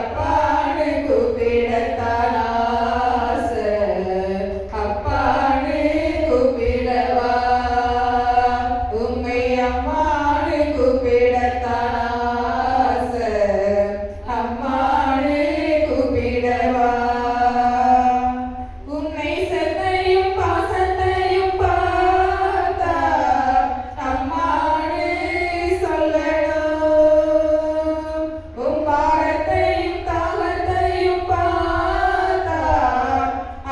அப்பான்னு கூப்பிடத்தான் ஆசை. அப்பான்னு கூப்பிடவா உம்மை அம்மான்னு கூப்பிடத்தான் ஆசை. அம்மான்னு கூப்பிடவா உன்னை செத்தையும் பாசத்தையும் பார்த்தா அம்மான்னு சொல்லணும். உன் பாரத்தையும் தாகத்தையும் பார்த்தா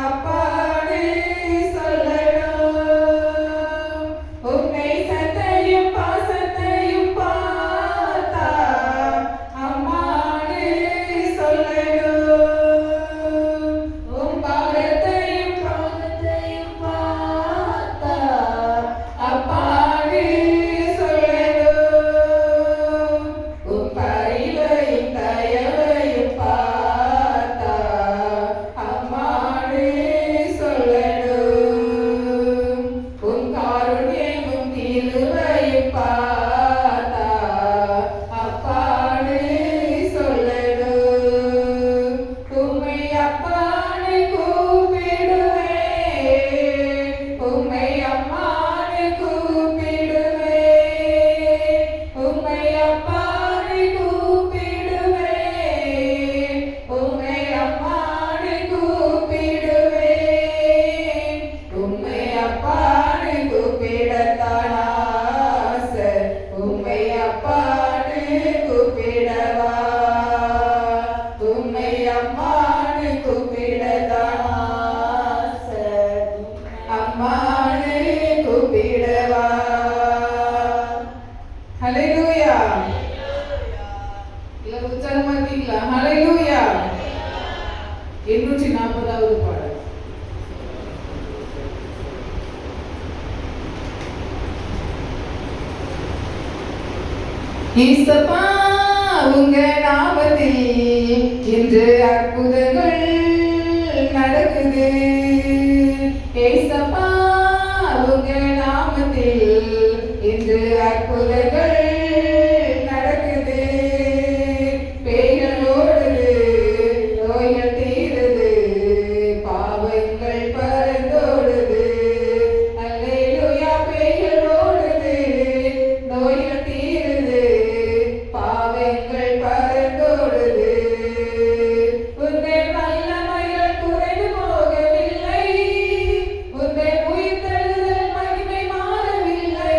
அப்பான்னு சொல்லணும். உன்னை செத்தையும் பாசத்தையும் பார்த்தா அம்மான்னு சொல்லணும். உன் பாரத்தையும் தாகத்தையும் பார்த்தா அப்பான்னு சொல்லணும். உன் பரிவையும் தயவையும் பார்த்தா அம்மான்னு சொல்லணும். உன் காருண்யமும் கிருபையும் பார்த்தா அப்பான்னு சொல்லணும். உம்மை அப்பான்னு கூப்பிடுவேன். உம்மை அம்மான்னு கூப்பிடுவேன். உம்மை அப்பான்னு கூப்பிடுவேன். உம்மை அம்மான்னு கூப்பிடுவேன். உம்மை அப்பான்னு கூப்பிடத்தான் ஆசை. உம்மை அப்பான்னு கூப்பிடவா உம்மை அம்மான்னு கூப்பிடத்தான் ஆசை. அம்மான்னு கூப்பிடவா. ஹல்லேலூயா. எல்லாரும் உற்சாகமா இருக்கீங்களா? ஹல்லேலூயா. 840வது பாடல். இயேசப்பா உங்க நாமத்தில் இன்று அற்புதங்கள் நடக்குது. இயேசப்பா உங்க நாமத்தில் இன்று அற்புதங்கள் நடக்குது. பேய்கள் ஓடுது, நோய்கள் தீருது, பாவங்கள் பறந்தோடுது. அல்லேலூயா. பேய்கள் ஓடுது, நோய்கள் தீருது, பாவங்கள் பறந்தோடுது. உன்னை வல்லமைகள் குறைந்து போகவில்லை. உன்னை உயிர்த்தெழுதல் மகிமை மாறவில்லை.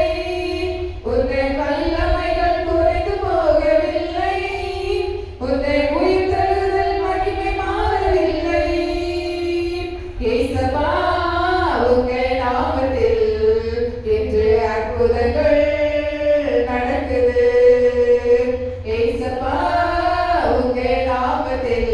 உன்னை வல்லமைகள் குறைந்து போகவில்லை. உன்னை உயிர்த்தெழுதல் மகிமை மாறவில்லை. இயேசப்பா உங்க நாமத்தில் இன்று அற்புதங்கள் நடக்குது. இயேசப்பா உங்க நாமத்தில்